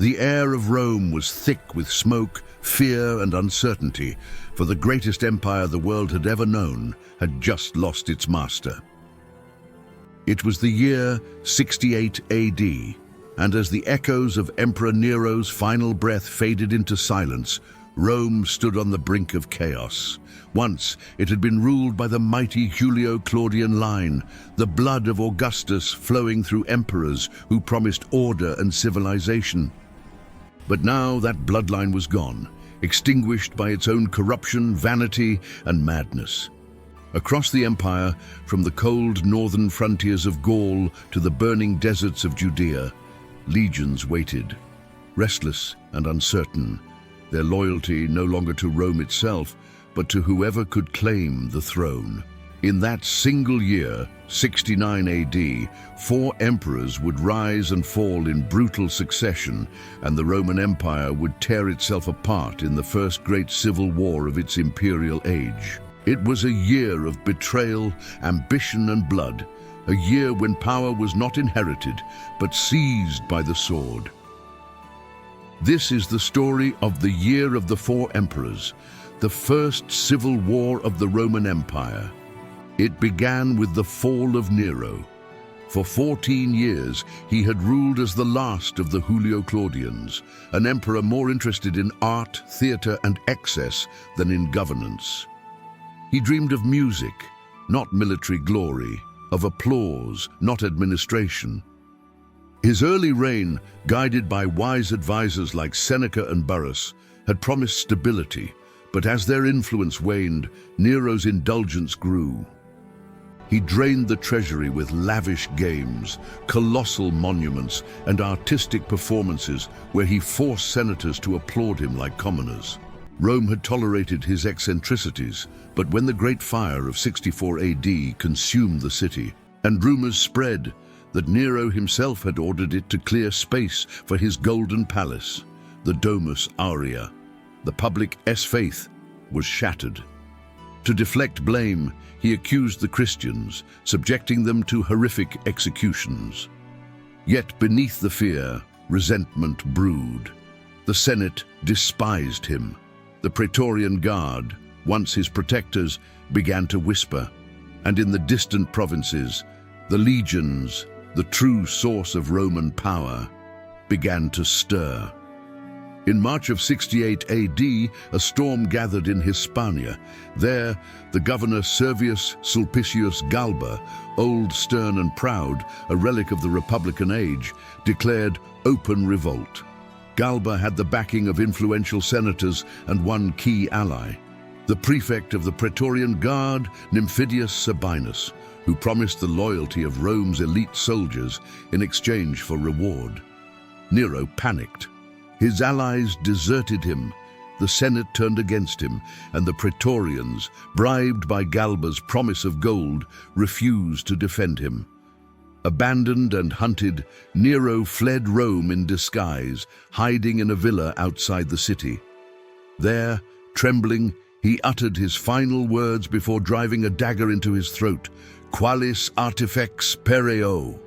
The air of Rome was thick with smoke, fear, and uncertainty, for the greatest empire the world had ever known had just lost its master. It was the year 68 AD, and as the echoes of Emperor Nero's final breath faded into silence, Rome stood on the brink of chaos. Once it had been ruled by the mighty Julio-Claudian line, the blood of Augustus flowing through emperors who promised order and civilization. But now that bloodline was gone, extinguished by its own corruption, vanity, and madness. Across the empire, from the cold northern frontiers of Gaul to the burning deserts of Judea, legions waited, restless and uncertain, their loyalty no longer to Rome itself, but to whoever could claim the throne. In that single year, 69 AD, 4 emperors would rise and fall in brutal succession, and the Roman Empire would tear itself apart in the first great civil war of its imperial age. It was a year of betrayal, ambition, and blood, a year when power was not inherited, but seized by the sword. This is the story of the Year of the 4 Emperors, the first civil war of the Roman Empire. It began with the fall of Nero. For 14 years, he had ruled as the last of the Julio-Claudians, an emperor more interested in art, theater, and excess than in governance. He dreamed of music, not military glory, of applause, not administration. His early reign, guided by wise advisors like Seneca and Burrus, had promised stability, but as their influence waned, Nero's indulgence grew. He drained the treasury with lavish games, colossal monuments, and artistic performances where he forced senators to applaud him like commoners. Rome had tolerated his eccentricities, but when the Great Fire of 64 AD consumed the city, and rumors spread that Nero himself had ordered it to clear space for his golden palace, the Domus Aurea, the public faith was shattered. To deflect blame, he accused the Christians, subjecting them to horrific executions. Yet beneath the fear, resentment brewed. The Senate despised him. The Praetorian Guard, once his protectors, began to whisper, and in the distant provinces, the legions, the true source of Roman power, began to stir. In March of 68 AD, a storm gathered in Hispania. There, the governor Servius Sulpicius Galba, old, stern, and proud, a relic of the Republican age, declared open revolt. Galba had the backing of influential senators and one key ally, the prefect of the Praetorian Guard, Nymphidius Sabinus, who promised the loyalty of Rome's elite soldiers in exchange for reward. Nero panicked. His allies deserted him, the Senate turned against him, and the Praetorians, bribed by Galba's promise of gold, refused to defend him. Abandoned and hunted, Nero fled Rome in disguise, hiding in a villa outside the city. There, trembling, he uttered his final words before driving a dagger into his throat, "Qualis artifex pereo."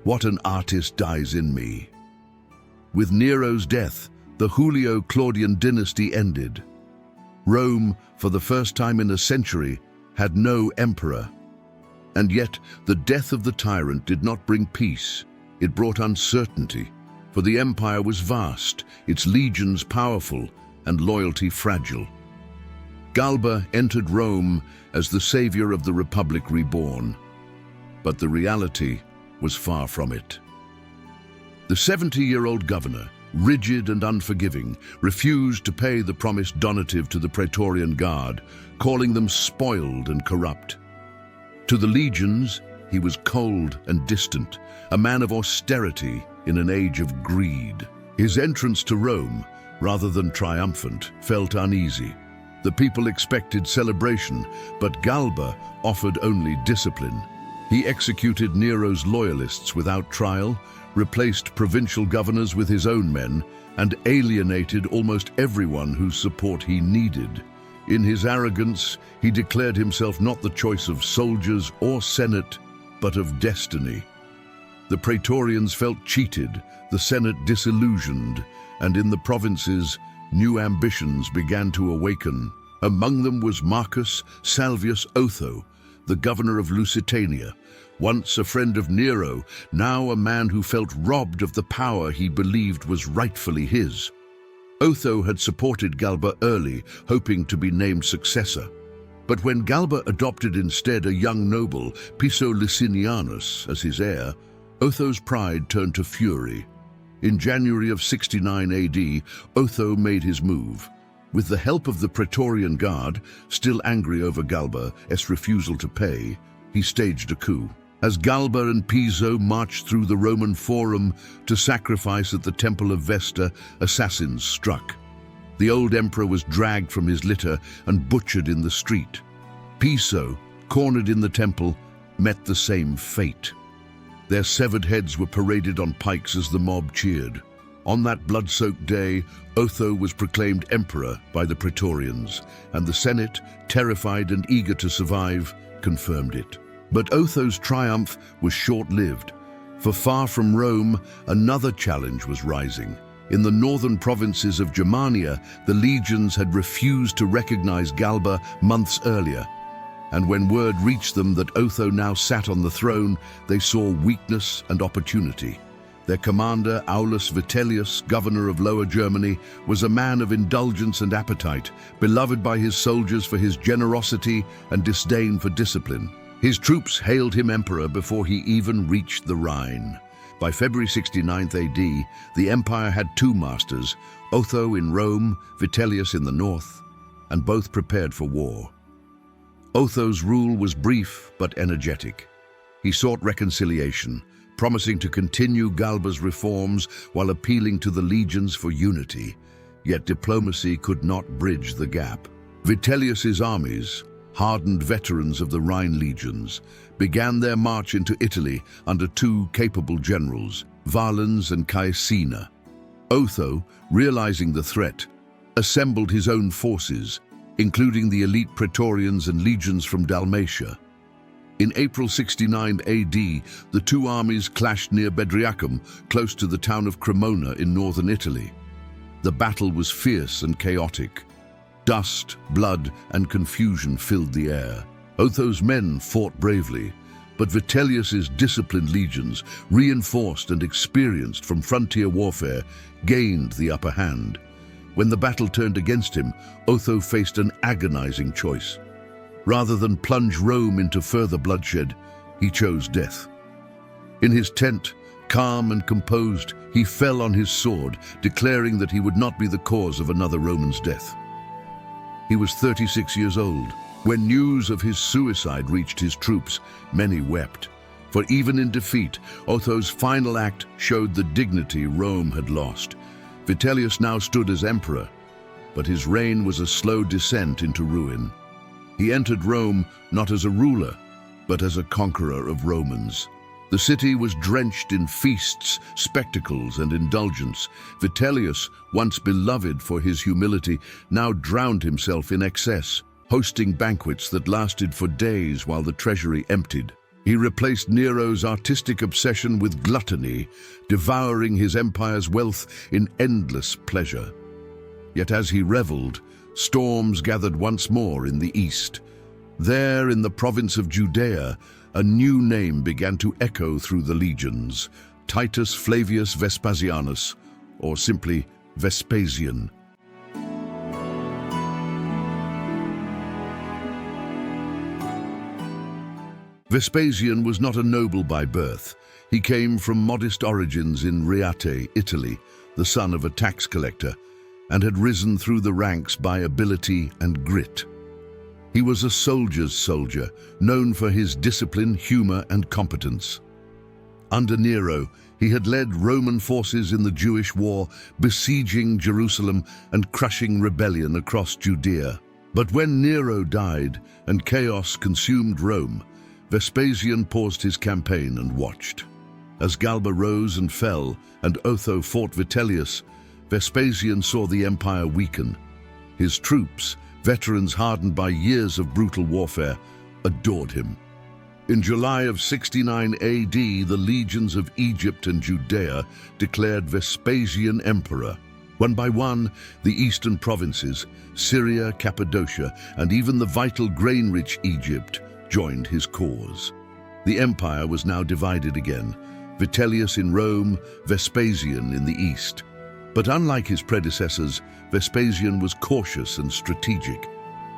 What an artist dies in me. With Nero's death, the Julio-Claudian dynasty ended. Rome, for the first time in a century, had no emperor. And yet, the death of the tyrant did not bring peace. It brought uncertainty, for the empire was vast, its legions powerful, and loyalty fragile. Galba entered Rome as the savior of the Republic reborn, but the reality was far from it. The 70-year-old governor, rigid and unforgiving, refused to pay the promised donative to the Praetorian Guard, calling them spoiled and corrupt. To the legions, he was cold and distant, a man of austerity in an age of greed. His entrance to Rome, rather than triumphant, felt uneasy. The people expected celebration, but Galba offered only discipline. He executed Nero's loyalists without trial, replaced provincial governors with his own men, and alienated almost everyone whose support he needed. In his arrogance, he declared himself not the choice of soldiers or senate, but of destiny. The praetorians felt cheated, the Senate disillusioned, and in the provinces, new ambitions began to awaken. Among them was Marcus Salvius Otho, the governor of Lusitania, once a friend of Nero, now a man who felt robbed of the power he believed was rightfully his. Otho had supported Galba early, hoping to be named successor. But when Galba adopted instead a young noble, Piso Licinianus, as his heir, Otho's pride turned to fury. In January of 69 AD, Otho made his move. With the help of the Praetorian Guard, still angry over Galba's refusal to pay, he staged a coup. As Galba and Piso marched through the Roman Forum to sacrifice at the Temple of Vesta, assassins struck. The old emperor was dragged from his litter and butchered in the street. Piso, cornered in the temple, met the same fate. Their severed heads were paraded on pikes as the mob cheered. On that blood-soaked day, Otho was proclaimed emperor by the Praetorians, and the Senate, terrified and eager to survive, confirmed it. But Otho's triumph was short-lived, for far from Rome, another challenge was rising. In the northern provinces of Germania, the legions had refused to recognize Galba months earlier. And when word reached them that Otho now sat on the throne, they saw weakness and opportunity. Their commander, Aulus Vitellius, governor of Lower Germany, was a man of indulgence and appetite, beloved by his soldiers for his generosity and disdain for discipline. His troops hailed him emperor before he even reached the Rhine. By February 69 AD, the empire had two masters, Otho in Rome, Vitellius in the north, and both prepared for war. Otho's rule was brief but energetic. He sought reconciliation, promising to continue Galba's reforms while appealing to the legions for unity. Yet diplomacy could not bridge the gap. Vitellius's armies, hardened veterans of the Rhine legions, began their march into Italy under two capable generals, Valens and Caecina. Otho, realizing the threat, assembled his own forces, including the elite Praetorians and legions from Dalmatia. In April 69 AD, the two armies clashed near Bedriacum, close to the town of Cremona in northern Italy. The battle was fierce and chaotic. Dust, blood, and confusion filled the air. Otho's men fought bravely, but Vitellius's disciplined legions, reinforced and experienced from frontier warfare, gained the upper hand. When the battle turned against him, Otho faced an agonizing choice. Rather than plunge Rome into further bloodshed, he chose death. In his tent, calm and composed, he fell on his sword, declaring that he would not be the cause of another Roman's death. He was 36 years old. When news of his suicide reached his troops, many wept. For even in defeat, Otho's final act showed the dignity Rome had lost. Vitellius now stood as emperor, but his reign was a slow descent into ruin. He entered Rome not as a ruler, but as a conqueror of Romans. The city was drenched in feasts, spectacles, and indulgence. Vitellius, once beloved for his humility, now drowned himself in excess, hosting banquets that lasted for days while the treasury emptied. He replaced Nero's artistic obsession with gluttony, devouring his empire's wealth in endless pleasure. Yet as he reveled, storms gathered once more in the east. There, in the province of Judea, a new name began to echo through the legions, Titus Flavius Vespasianus, or simply Vespasian. Vespasian was not a noble by birth. He came from modest origins in Reate, Italy, the son of a tax collector, and had risen through the ranks by ability and grit. He was a soldier's soldier, known for his discipline, humor, and competence. Under Nero, he had led Roman forces in the Jewish war, besieging Jerusalem and crushing rebellion across Judea. But when Nero died and chaos consumed Rome, Vespasian paused his campaign and watched. As Galba rose and fell and Otho fought Vitellius, Vespasian saw the empire weaken. His troops, veterans hardened by years of brutal warfare, adored him. In July of 69 AD, the legions of Egypt and Judea declared Vespasian emperor. One by one, the eastern provinces, Syria, Cappadocia, and even the vital grain-rich Egypt joined his cause. The empire was now divided again, Vitellius in Rome, Vespasian in the east. But unlike his predecessors, Vespasian was cautious and strategic.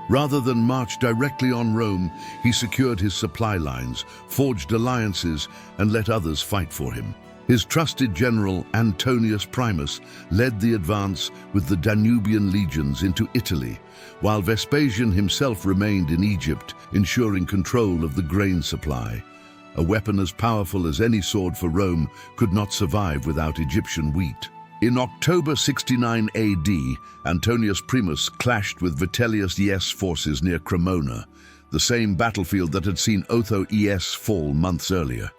Rather than march directly on Rome, he secured his supply lines, forged alliances, and let others fight for him. His trusted general, Antonius Primus, led the advance with the Danubian legions into Italy, while Vespasian himself remained in Egypt, ensuring control of the grain supply. A weapon as powerful as any sword for Rome could not survive without Egyptian wheat. In October 69 AD, Antonius Primus clashed with Vitellius ES forces near Cremona, the same battlefield that had seen Otho ES fall months earlier.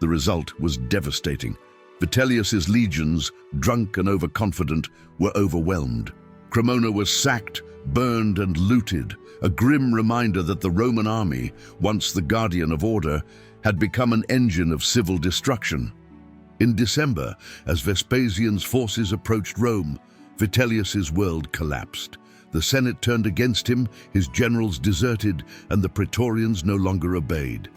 The result was devastating. Vitellius's legions, drunk and overconfident, were overwhelmed. Cremona was sacked, burned, and looted, a grim reminder that the Roman army, once the guardian of order, had become an engine of civil destruction. In December, as Vespasian's forces approached Rome, Vitellius's world collapsed. The Senate turned against him, his generals deserted, and the Praetorians no longer obeyed.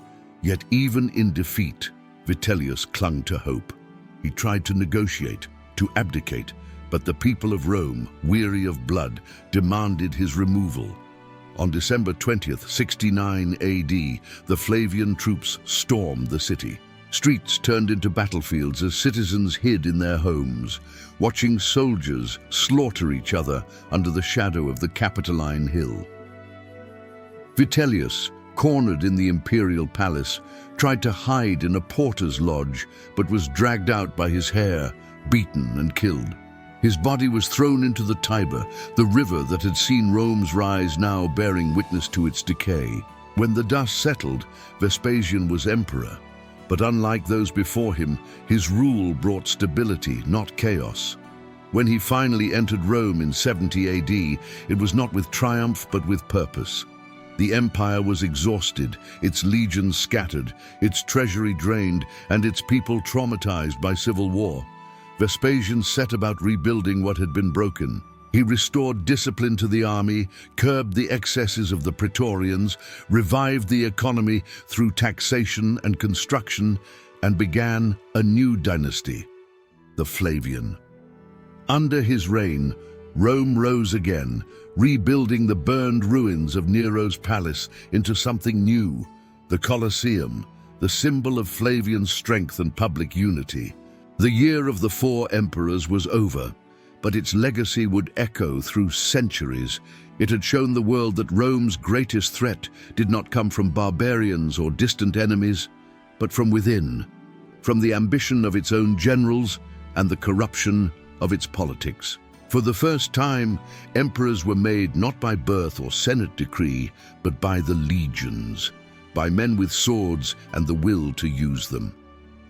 Yet even in defeat, Vitellius clung to hope. He tried to negotiate, to abdicate, but the people of Rome, weary of blood, demanded his removal. On December 20th, 69 AD, the Flavian troops stormed the city. Streets turned into battlefields as citizens hid in their homes, watching soldiers slaughter each other under the shadow of the Capitoline Hill. Vitellius, cornered in the imperial palace, tried to hide in a porter's lodge, but was dragged out by his hair, beaten and killed. His body was thrown into the Tiber, the river that had seen Rome's rise now bearing witness to its decay. When the dust settled, Vespasian was emperor. But unlike those before him, his rule brought stability, not chaos. When he finally entered Rome in 70 AD, it was not with triumph but with purpose. The empire was exhausted, its legions scattered, its treasury drained, and its people traumatized by civil war. Vespasian set about rebuilding what had been broken. He restored discipline to the army, curbed the excesses of the Praetorians, revived the economy through taxation and construction, and began a new dynasty, the Flavian. Under his reign, Rome rose again, rebuilding the burned ruins of Nero's palace into something new, the Colosseum, the symbol of Flavian strength and public unity. The year of the four emperors was over, but its legacy would echo through centuries. It had shown the world that Rome's greatest threat did not come from barbarians or distant enemies, but from within, from the ambition of its own generals and the corruption of its politics. For the first time, emperors were made not by birth or Senate decree, but by the legions, by men with swords and the will to use them.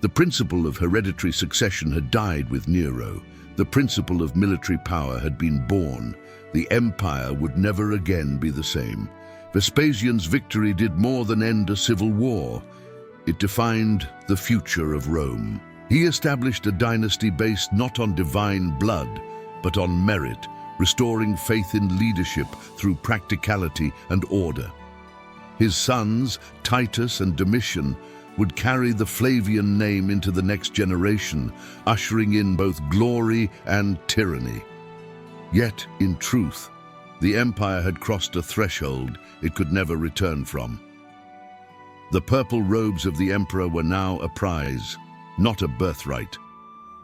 The principle of hereditary succession had died with Nero. The principle of military power had been born. The empire would never again be the same. Vespasian's victory did more than end a civil war. It defined the future of Rome. He established a dynasty based not on divine blood, but on merit, restoring faith in leadership through practicality and order. His sons, Titus and Domitian, would carry the Flavian name into the next generation, ushering in both glory and tyranny. Yet, in truth, the empire had crossed a threshold it could never return from. The purple robes of the emperor were now a prize, not a birthright.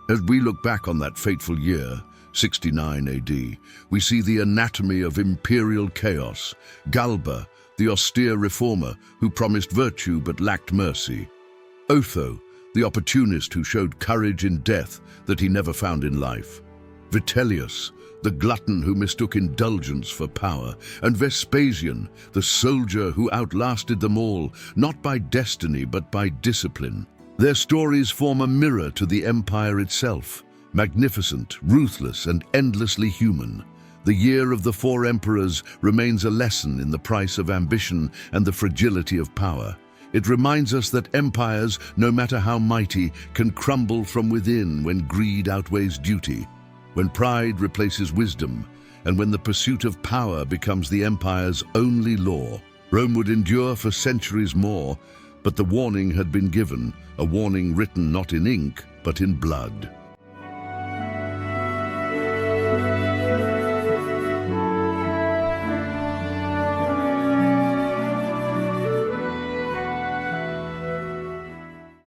As we look back on that fateful year, 69 AD, we see the anatomy of imperial chaos. Galba, the austere reformer who promised virtue but lacked mercy. Otho, the opportunist who showed courage in death that he never found in life. Vitellius, the glutton who mistook indulgence for power. And Vespasian, the soldier who outlasted them all, not by destiny but by discipline. Their stories form a mirror to the empire itself, magnificent, ruthless, and endlessly human. The year of the four emperors remains a lesson in the price of ambition and the fragility of power. It reminds us that empires, no matter how mighty, can crumble from within when greed outweighs duty, when pride replaces wisdom, and when the pursuit of power becomes the empire's only law. Rome would endure for centuries more, but the warning had been given, a warning written not in ink, but in blood.